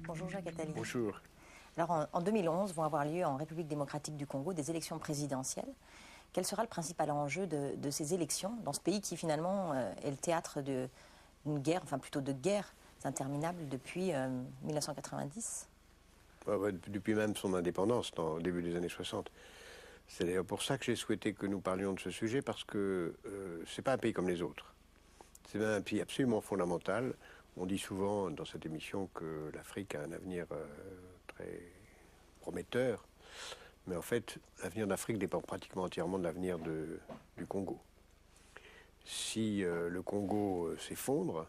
Bonjour Jacques Attali. Bonjour. Alors en 2011 vont avoir lieu en République démocratique du Congo des élections présidentielles. Quel sera le principal enjeu de ces élections dans ce pays qui finalement est le théâtre d'une guerre, enfin plutôt de guerres interminables depuis 1990 ? Depuis même son indépendance, au début des années 60. C'est d'ailleurs pour ça que j'ai souhaité que nous parlions de ce sujet, parce que c'est pas un pays comme les autres. C'est même un pays absolument fondamental. On dit souvent dans cette émission que l'Afrique a un avenir très prometteur. Mais en fait, l'avenir d'Afrique dépend pratiquement entièrement de l'avenir du Congo. Si le Congo s'effondre,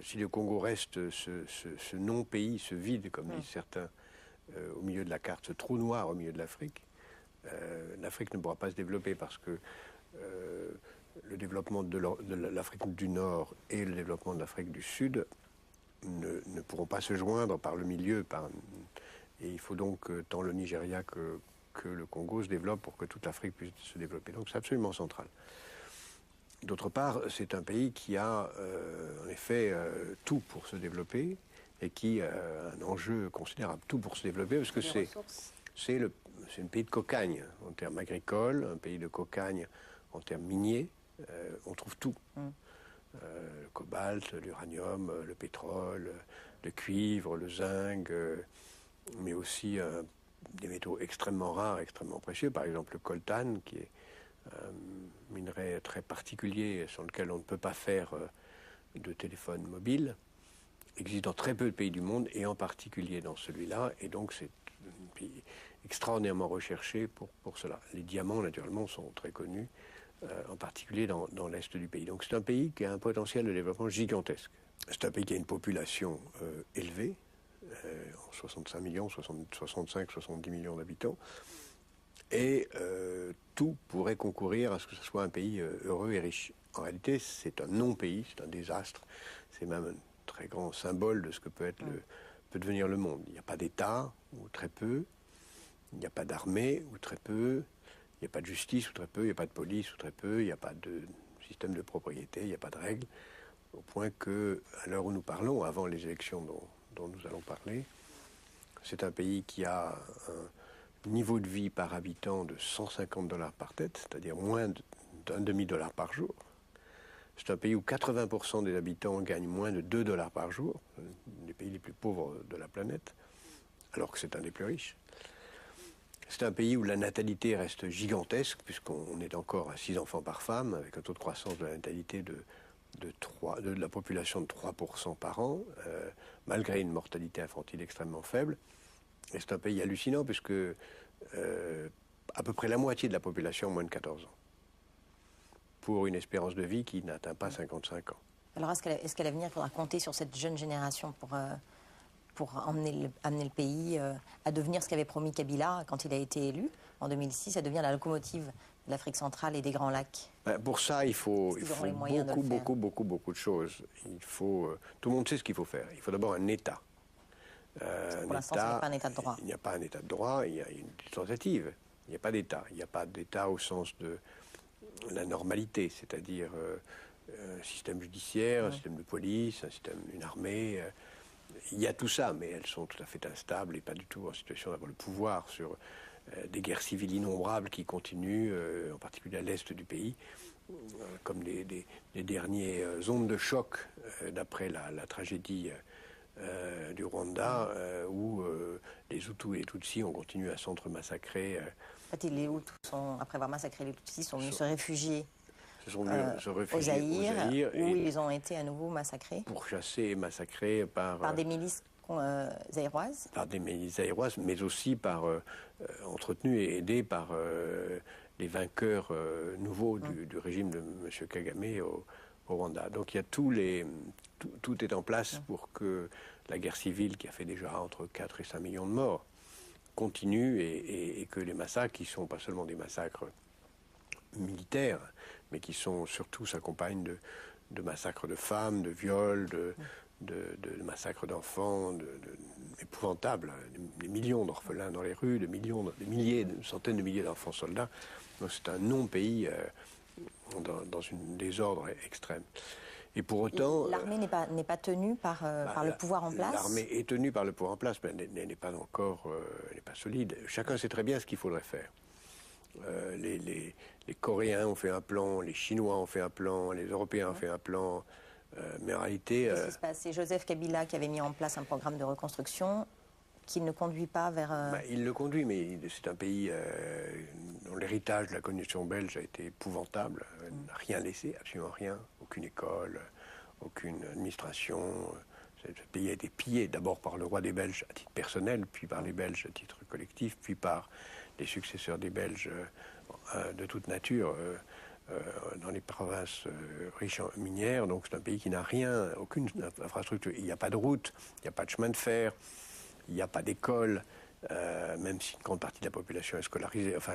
si le Congo reste ce non-pays, ce vide, comme disent certains, au milieu de la carte, ce trou noir au milieu de l'Afrique, l'Afrique ne pourra pas se développer, parce que le développement de l'Afrique du Nord et le développement de l'Afrique du Sud ne pourront pas se joindre par le milieu. Et il faut donc tant le Nigeria que le Congo se développent pour que toute l'Afrique puisse se développer. Donc c'est absolument central. D'autre part, c'est un pays qui a en effet tout pour se développer, et qui a un enjeu considérable, tout pour se développer, parce que c'est un pays de cocagne en termes agricoles, un pays de cocagne en termes miniers. On trouve tout. Le cobalt, l'uranium, le pétrole, le cuivre, le zinc, mais aussi des métaux extrêmement rares, extrêmement précieux. Par exemple, le coltan, qui est un minerai très particulier sur lequel on ne peut pas faire de téléphone mobile, existe dans très peu de pays du monde, et en particulier dans celui-là. Et donc, c'est un pays extraordinairement recherché pour cela. Les diamants, naturellement, sont très connus, en particulier dans l'est du pays. Donc c'est un pays qui a un potentiel de développement gigantesque. C'est un pays qui a une population élevée, 65 millions, 65-70 millions d'habitants, et tout pourrait concourir à ce que ce soit un pays heureux et riche. En réalité, c'est un non-pays, c'est un désastre, c'est même un très grand symbole de ce que peut devenir le monde. Il n'y a pas d'État, ou très peu, il n'y a pas d'armée, ou très peu, il n'y a pas de justice, ou très peu, il n'y a pas de police, ou très peu, il n'y a pas de système de propriété, il n'y a pas de règles, au point que, à l'heure où nous parlons, avant les élections dont nous allons parler, c'est un pays qui a un niveau de vie par habitant de 150 $ par tête, c'est-à-dire moins d'un demi-dollar par jour. C'est un pays où 80% des habitants gagnent moins de 2 $ par jour, les pays les plus pauvres de la planète, alors que c'est un des plus riches. C'est un pays où la natalité reste gigantesque, puisqu'on est encore à 6 enfants par femme, avec un taux de croissance de la natalité de la population de 3% par an, malgré une mortalité infantile extrêmement faible. Et c'est un pays hallucinant, puisque à peu près la moitié de la population a moins de 14 ans, pour une espérance de vie qui n'atteint pas 55 ans. Alors est-ce qu'à l'avenir, il faudra compter sur cette jeune génération pour amener le pays à devenir ce qu'avait promis Kabila quand il a été élu en 2006, à devenir la locomotive de l'Afrique centrale et des Grands Lacs? Pour ça, il faut beaucoup de choses. Tout le monde sait ce qu'il faut faire. Il faut d'abord un État. Pour l'instant, ce n'est pas un État de droit. Il n'y a pas un État de droit, il y a une tentative. Il n'y a pas d'État. Il n'y a pas d'État au sens de la normalité, c'est-à-dire un système judiciaire, un système de police, une armée. Il y a tout ça, mais elles sont tout à fait instables et pas du tout en situation d'avoir le pouvoir sur des guerres civiles innombrables qui continuent, en particulier à l'est du pays, comme les dernières ondes de choc d'après la tragédie du Rwanda, où les Hutus et les Tutsis ont continué à s'entre-massacrer. En fait, les Hutus, après avoir massacré les Tutsis, sont venus se réfugier au Zaïre, où ils ont été à nouveau massacrés. Pourchassés et massacrés par des milices zaïroises. Par des milices zaïroises, mais aussi entretenus et aidés par les vainqueurs nouveaux du régime de M. Kagame au Rwanda. Donc il y a tout est en place pour que la guerre civile, qui a fait déjà entre 4 et 5 millions de morts, continue, et que les massacres, qui ne sont pas seulement des massacres militaires, mais qui sont surtout s'accompagnent de massacres de femmes, de viols, de massacres d'enfants, épouvantables, des millions d'orphelins dans les rues, des milliers, des centaines de milliers d'enfants soldats. Donc c'est un non-pays dans une désordre extrême. Et pour autant... L'armée n'est pas tenue par le pouvoir en place. L'armée est tenue par le pouvoir en place, mais elle n'est pas encore elle n'est pas solide. Chacun sait très bien ce qu'il faudrait faire. Les Coréens ont fait un plan, les Chinois ont fait un plan, les Européens ont fait un plan. Mais en réalité... Qu'est-ce qui se passe? C'est Joseph Kabila qui avait mis en place un programme de reconstruction qui ne conduit pas vers... il le conduit, mais c'est un pays dont l'héritage de la colonisation belge a été épouvantable. N'a rien laissé, absolument rien. Aucune école, aucune administration. Ce pays a été pillé d'abord par le roi des Belges à titre personnel, puis par les Belges à titre collectif, puis par les successeurs des Belges de toute nature dans les provinces riches en minières. Donc c'est un pays qui n'a rien, aucune infrastructure. Il n'y a pas de route, il n'y a pas de chemin de fer, il n'y a pas d'école, même si une grande partie de la population est scolarisée, enfin,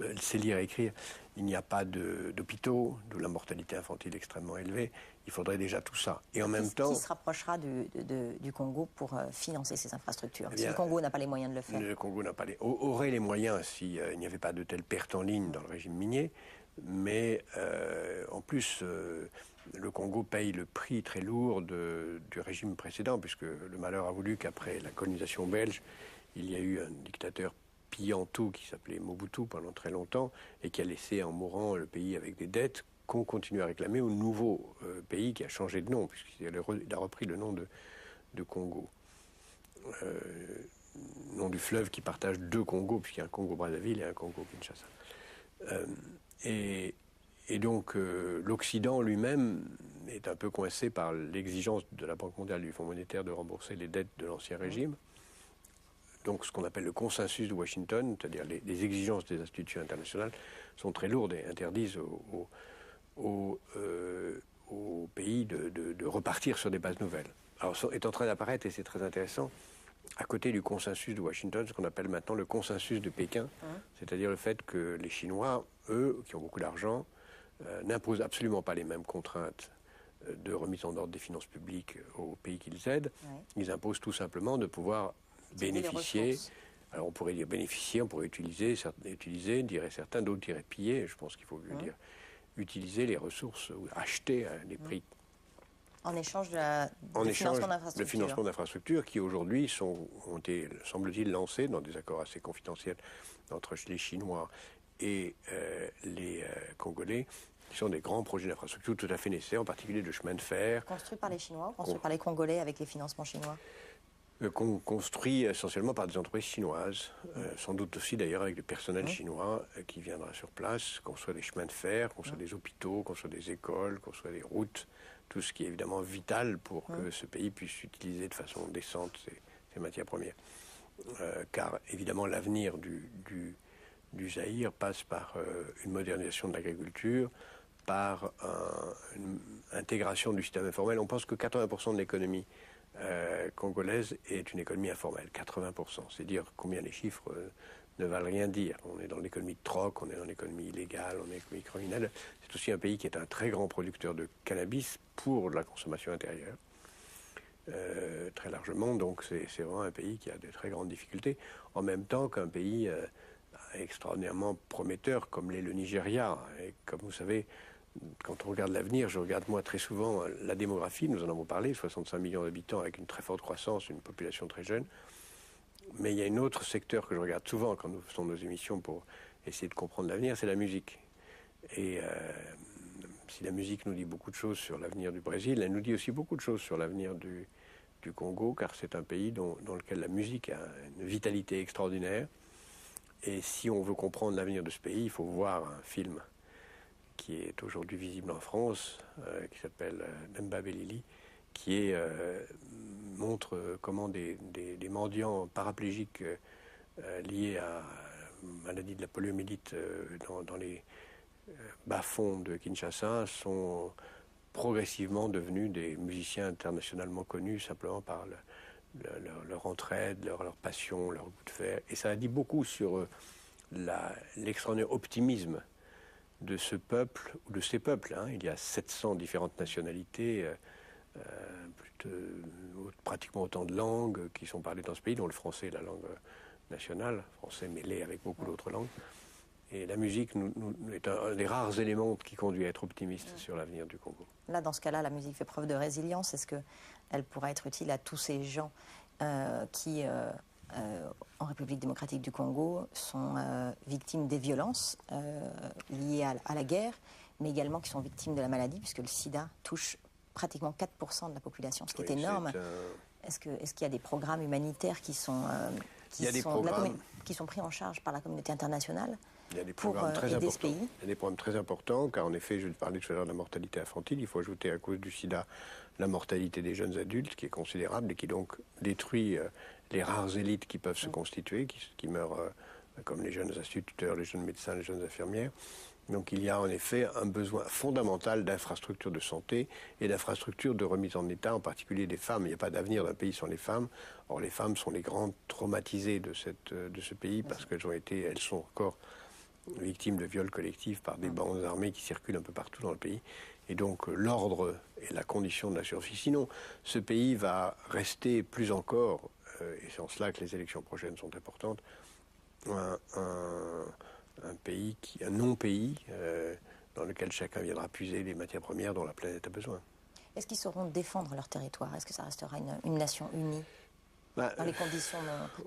elle sait lire et écrire. Il n'y a pas d'hôpitaux, d'où la mortalité infantile extrêmement élevée. Il faudrait déjà tout ça. Et en même temps... Qui se rapprochera du Congo pour financer ces infrastructures? Si le Congo n'a pas les moyens de le faire. Le Congo aurait les moyens s'il n'y avait pas de telles pertes en ligne dans le régime minier. Mais en plus, le Congo paye le prix très lourd du régime précédent, puisque le malheur a voulu qu'après la colonisation belge, il y a eu un dictateur pillant tout qui s'appelait Mobutu pendant très longtemps et qui a laissé en mourant le pays avec des dettes qu'on continue à réclamer au nouveau pays qui a changé de nom, puisqu'il a repris le nom de Congo. Nom du fleuve qui partage deux Congos, puisqu'il y a un Congo-Brazzaville et un Congo-Kinshasa. Et donc l'Occident lui-même est un peu coincé par l'exigence de la Banque mondiale, du Fonds monétaire, de rembourser les dettes de l'ancien régime. Donc ce qu'on appelle le consensus de Washington, c'est-à-dire les exigences des institutions internationales, sont très lourdes et interdisent aux pays de repartir sur des bases nouvelles. Alors est en train d'apparaître, et c'est très intéressant, à côté du consensus de Washington, ce qu'on appelle maintenant le consensus de Pékin, c'est-à-dire le fait que les Chinois, eux, qui ont beaucoup d'argent, n'imposent absolument pas les mêmes contraintes de remise en ordre des finances publiques aux pays qu'ils aident. Ils imposent tout simplement de pouvoir bénéficier. Alors on pourrait dire bénéficier, on pourrait utiliser, diraient certains, d'autres diraient piller, je pense qu'il faut mieux dire, utiliser les ressources ou acheter à des prix. En échange de financement d'infrastructures qui aujourd'hui ont été, semble-t-il, lancés dans des accords assez confidentiels entre les Chinois et les Congolais, qui sont des grands projets d'infrastructures tout à fait nécessaires, en particulier de chemin de fer. Construits par les Chinois ou construits par les Congolais avec les financements chinois? Construit essentiellement par des entreprises chinoises, sans doute aussi d'ailleurs avec du personnel chinois qui viendra sur place, construire des chemins de fer, construire des hôpitaux, construire des écoles, construire des routes, tout ce qui est évidemment vital pour que ce pays puisse utiliser de façon décente ses matières premières. Car évidemment l'avenir du Zaïre passe par une modernisation de l'agriculture, par une intégration du système informel. On pense que 80% de l'économie congolaise est une économie informelle, 80%. C'est dire combien les chiffres ne valent rien dire. On est dans l'économie de troc, on est dans l'économie illégale, on est dans l'économie criminelle. C'est aussi un pays qui est un très grand producteur de cannabis pour la consommation intérieure, très largement. Donc c'est vraiment un pays qui a de très grandes difficultés, en même temps qu'un pays extraordinairement prometteur comme l'est le Nigeria. Et comme vous savez, quand on regarde l'avenir, je regarde moi très souvent la démographie, nous en avons parlé, 65 millions d'habitants avec une très forte croissance, une population très jeune. Mais il y a un autre secteur que je regarde souvent quand nous faisons nos émissions pour essayer de comprendre l'avenir, c'est la musique. Et si la musique nous dit beaucoup de choses sur l'avenir du Brésil, elle nous dit aussi beaucoup de choses sur l'avenir du Congo, car c'est un pays dans lequel la musique a une vitalité extraordinaire. Et si on veut comprendre l'avenir de ce pays, il faut voir un film qui est aujourd'hui visible en France, qui s'appelle Demba Belili, qui montre comment des mendiants paraplégiques liés à la maladie de la poliomyélite dans les bas-fonds de Kinshasa sont progressivement devenus des musiciens internationalement connus simplement par leur entraide, leur passion, leur goût de faire. Et ça a dit beaucoup sur l'extraordinaire optimisme de ce peuple, ou de ces peuples. Il y a 700 différentes nationalités pratiquement autant de langues qui sont parlées dans ce pays, dont le français est la langue nationale, français mêlé avec beaucoup d'autres langues. Et la musique est un des rares éléments qui conduit à être optimiste sur l'avenir du Congo. Là, dans ce cas-là, la musique fait preuve de résilience. Est-ce qu'elle pourra être utile à tous ces gens qui, en République démocratique du Congo, sont victimes des violences liées à la guerre, mais également qui sont victimes de la maladie, puisque le sida touche pratiquement 4% de la population, ce qui est énorme. Est-ce qu'il y a des programmes humanitaires qui sont pris en charge par la communauté internationale? Il y a des programmes très importants. Il y a des programmes très importants, car en effet, je parlais tout à l'heure de la mortalité infantile. Il faut ajouter à cause du sida la mortalité des jeunes adultes, qui est considérable et qui donc détruit les rares élites qui peuvent se constituer, qui meurent comme les jeunes instituteurs, les jeunes médecins, les jeunes infirmières. Donc il y a en effet un besoin fondamental d'infrastructures de santé et d'infrastructures de remise en état, en particulier des femmes. Il n'y a pas d'avenir d'un pays sans les femmes. Or les femmes sont les grandes traumatisées de ce pays parce elles sont encore victimes de viols collectifs par des bandes armées qui circulent un peu partout dans le pays. Et donc l'ordre est la condition de la survie. Sinon, ce pays va rester plus encore, et c'est en cela que les élections prochaines sont importantes, un non-pays dans lequel chacun viendra puiser les matières premières dont la planète a besoin. Est-ce qu'ils sauront défendre leur territoire? Est-ce que ça restera une nation unie dans les conditions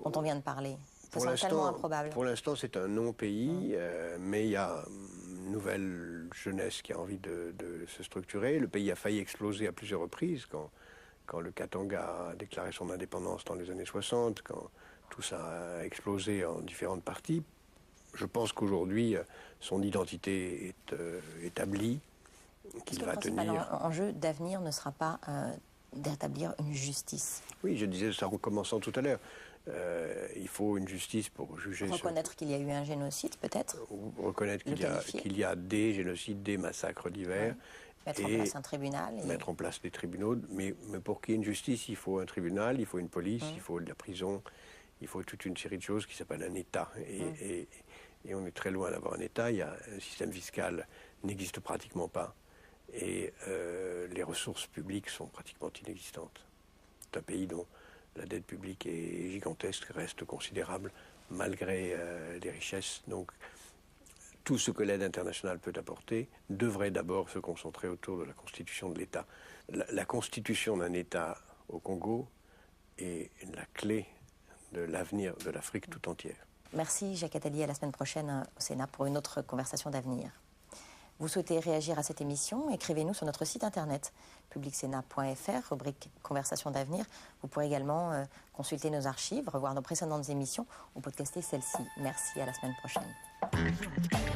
dont on vient de parler? C'est tellement improbable. Pour l'instant, c'est un non-pays, mais il y a une nouvelle jeunesse qui a envie de se structurer. Le pays a failli exploser à plusieurs reprises quand le Katanga a déclaré son indépendance dans les années 60, quand tout ça a explosé en différentes parties. Je pense qu'aujourd'hui, son identité est établie, qu'il va tenir. Le principal enjeu d'avenir ne sera pas d'établir une justice. Oui, je disais ça en commençant tout à l'heure. Il faut une justice pour juger. Reconnaître qu'il y a eu un génocide, peut-être. Reconnaître qu'il y a des génocides, des massacres divers. Mettre en place un tribunal. Mettre en place des tribunaux. Mais pour qu'il y ait une justice, il faut un tribunal, il faut une police, il faut de la prison, il faut toute une série de choses qui s'appellent un État. Et on est très loin d'avoir un État. Il y a un système fiscal n'existe pratiquement pas. Et les ressources publiques sont pratiquement inexistantes. C'est un pays dont la dette publique est gigantesque, reste considérable, malgré les richesses. Donc, tout ce que l'aide internationale peut apporter devrait d'abord se concentrer autour de la constitution de l'État. La constitution d'un État au Congo est la clé de l'avenir de l'Afrique tout entière. Merci Jacques Attali, à la semaine prochaine au Sénat pour une autre conversation d'avenir. Vous souhaitez réagir à cette émission? Écrivez-nous sur notre site internet publicsena.fr, rubrique Conversation d'avenir. Vous pourrez également consulter nos archives, revoir nos précédentes émissions ou podcaster celles-ci. Merci, à la semaine prochaine.